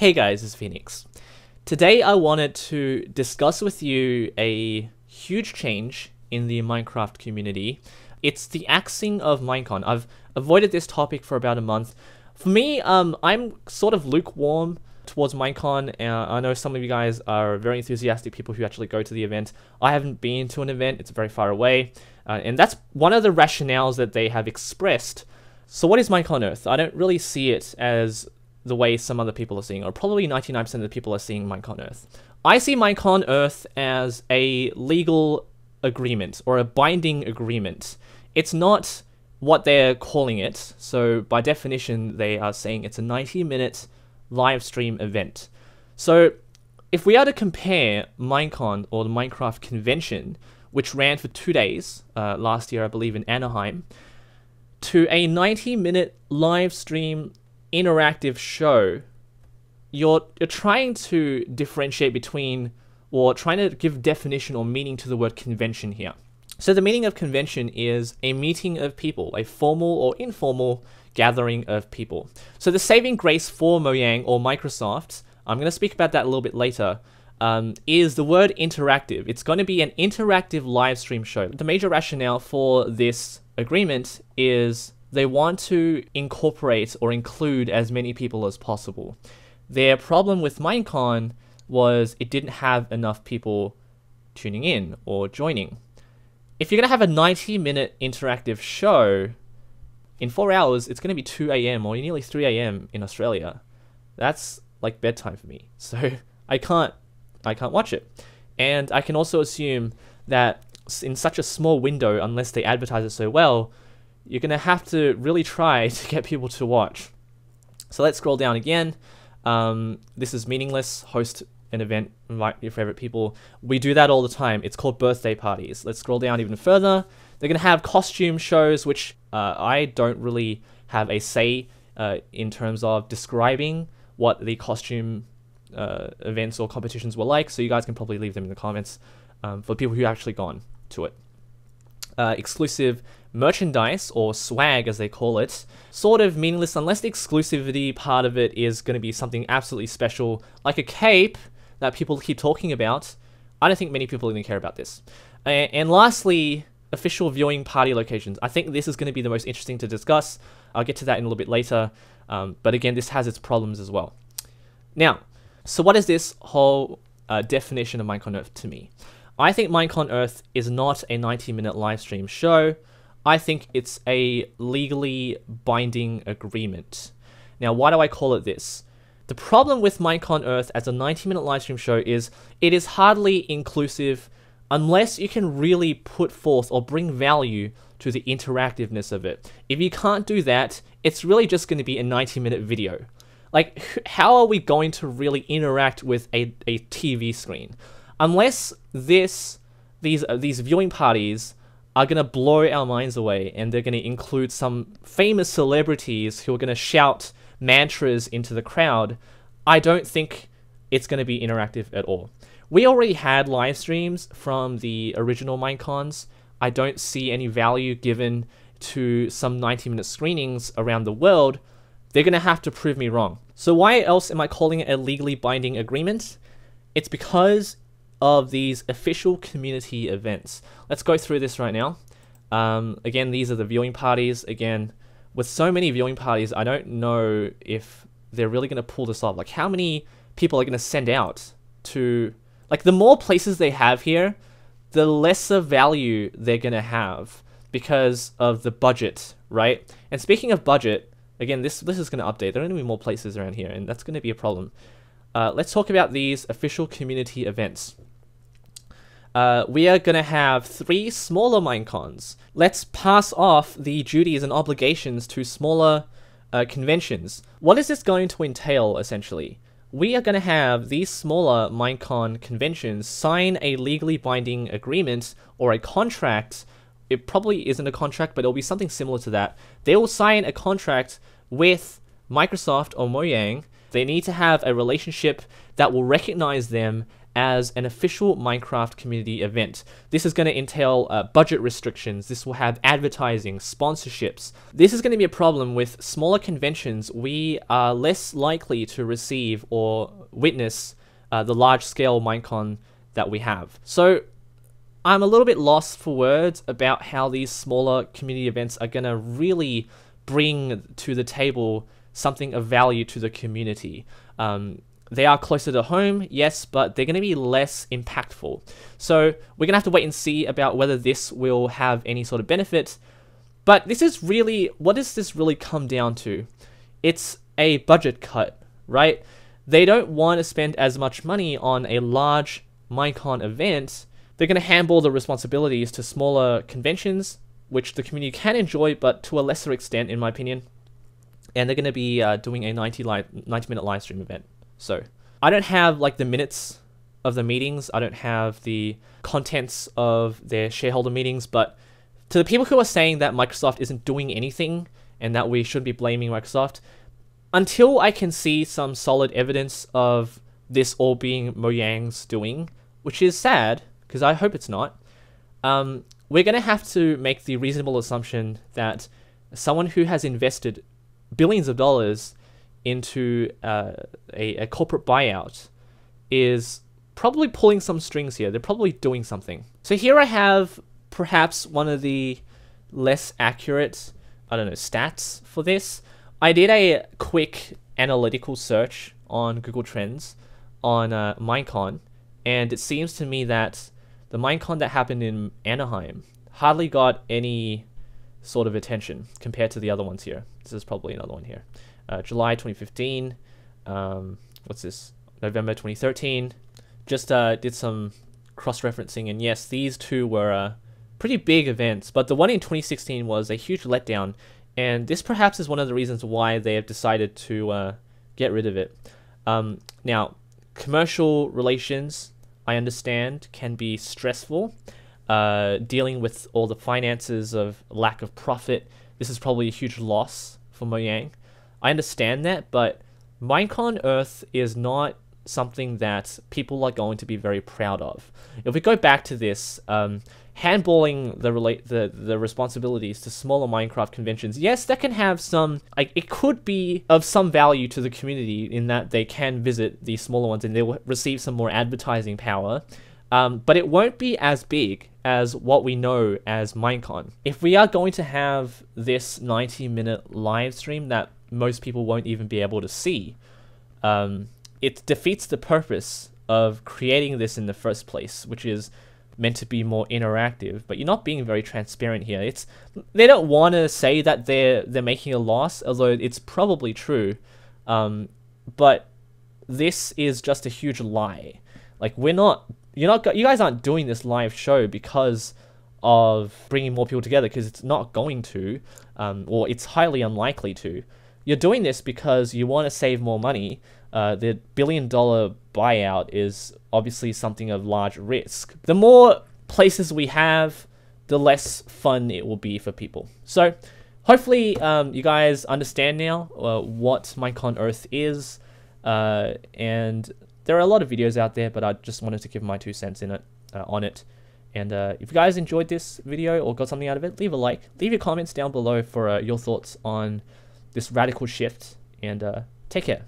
Hey guys, it's Phoenix. Today I wanted to discuss with you a huge change in the Minecraft community. It's the Axing of Minecon. I've avoided this topic for about a month. For me, I'm sort of lukewarm towards Minecon. I know some of you guys are very enthusiastic people who actually go to the event. I haven't been to an event, it's very far away. And that's one of the rationales that they have expressed. So what is Minecon Earth? I don't really see it as the way some other people are seeing, or probably 99% of the people are seeing Minecon Earth. I see Minecon Earth as a legal agreement, or a binding agreement. It's not what they're calling it, so by definition they are saying it's a 90-minute live stream event. So if we are to compare Minecon, or the Minecraft convention, which ran for 2 days last year, I believe in Anaheim, to a 90-minute live stream interactive show, you're trying to differentiate between, or trying to give definition or meaning to the word convention here. So the meaning of convention is a meeting of people, a formal or informal gathering of people. So the saving grace for Mojang or Microsoft, I'm going to speak about that a little bit later, is the word interactive. It's going to be an interactive live stream show. The major rationale for this agreement is they want to incorporate or include as many people as possible. Their problem with Minecon was it didn't have enough people tuning in or joining. If you're going to have a 90-minute interactive show, in 4 hours, it's going to be 2 AM or nearly 3 AM in Australia. That's like bedtime for me. So I can't watch it. And I can also assume that in such a small window, unless they advertise it so well, you're going to have to really try to get people to watch. So let's scroll down again. This is meaningless. Host an event, invite your favorite people. We do that all the time. It's called birthday parties. Let's scroll down even further. They're going to have costume shows, which I don't really have a say in terms of describing what the costume events or competitions were like. So you guys can probably leave them in the comments for people who actually gone to it. Exclusive merchandise, or swag as they call it, sort of meaningless unless the exclusivity part of it is going to be something absolutely special, like a cape that people keep talking about. I don't think many people even care about this. And lastly, official viewing party locations. I think this is going to be the most interesting to discuss. I'll get to that in a little bit later. But again, this has its problems as well. Now, so what is this whole definition of Minecon Earth to me? I think Minecon Earth is not a 90-minute live stream show. I think it's a legally binding agreement. Now, why do I call it this? The problem with Minecon Earth as a 90-minute live stream show is it is hardly inclusive unless you can really put forth or bring value to the interactiveness of it. If you can't do that, it's really just going to be a 90-minute video. Like, how are we going to really interact with a TV screen? Unless these viewing parties are going to blow our minds away and they're going to include some famous celebrities who are going to shout mantras into the crowd, I don't think it's going to be interactive at all. We already had live streams from the original Minecons. I don't see any value given to some 90-minute screenings around the world. They're going to have to prove me wrong. So why else am I calling it a legally binding agreement? It's because of these official community events. Let's go through this right now. Again, these are the viewing parties. Again, with so many viewing parties, I don't know if they're really going to pull this off. Like, how many people are going to send out to... Like, the more places they have here, the lesser value they're going to have because of the budget, right? And speaking of budget, again, this is going to update. There are going to be more places around here, and that's going to be a problem. Let's talk about these official community events. We are going to have 3 smaller Minecons. Let's pass off the duties and obligations to smaller conventions. What is this going to entail, essentially? We are going to have these smaller Minecon conventions sign a legally binding agreement or a contract. It probably isn't a contract, but it'll be something similar to that. They will sign a contract with Microsoft or Mojang. They need to have a relationship that will recognize them as an official Minecraft community event. This is going to entail budget restrictions. This will have advertising, sponsorships. This is going to be a problem with smaller conventions. We are less likely to receive or witness the large-scale Minecon that we have. So I'm a little bit lost for words about how these smaller community events are going to really bring to the table something of value to the community. They are closer to home, yes, but they're going to be less impactful. So we're going to have to wait and see about whether this will have any sort of benefit. But this is really, what does this really come down to? It's a budget cut, right? They don't want to spend as much money on a large Minecon event. They're going to handball the responsibilities to smaller conventions, which the community can enjoy, but to a lesser extent, in my opinion. And they're going to be doing a 90-minute live stream event. So I don't have like the minutes of the meetings. I don't have the contents of their shareholder meetings. But to the people who are saying that Microsoft isn't doing anything and that we should be blaming Microsoft, until I can see some solid evidence of this all being Mojang's doing, which is sad because I hope it's not, we're going to have to make the reasonable assumption that someone who has invested billions of dollars into a corporate buyout is probably pulling some strings here. They're probably doing something. So here I have perhaps one of the less accurate, I don't know, stats for this. I did a quick analytical search on Google Trends on Minecon, and it seems to me that the Minecon that happened in Anaheim hardly got any sort of attention compared to the other ones here. This is probably another one here. July 2015, what's this? November 2013. Just did some cross-referencing, and yes, these two were pretty big events, but the one in 2016 was a huge letdown, and this perhaps is one of the reasons why they have decided to get rid of it. Now, commercial relations, I understand, can be stressful. Dealing with all the finances of lack of profit, this is probably a huge loss for Mojang. I understand that, but Minecon Earth is not something that people are going to be very proud of. If we go back to this, handballing the responsibilities to smaller Minecraft conventions, yes, that can have some, like, it could be of some value to the community in that they can visit these smaller ones and they will receive some more advertising power. But it won't be as big as what we know as Minecon. If we are going to have this 90-minute live stream that most people won't even be able to see, it defeats the purpose of creating this in the first place, which is meant to be more interactive. But you're not being very transparent here. They don't want to say that they're making a loss, although it's probably true. But this is just a huge lie. Like, you guys aren't doing this live show because of bringing more people together, because it's not going to, or it's highly unlikely to. You're doing this because you want to save more money. The billion-dollar buyout is obviously something of large risk. The more places we have, the less fun it will be for people. So hopefully you guys understand now what Minecon Earth is, and there are a lot of videos out there, but I just wanted to give my 2 cents in it, on it. And if you guys enjoyed this video or got something out of it, leave a like. Leave your comments down below for your thoughts on this radical shift, and take care.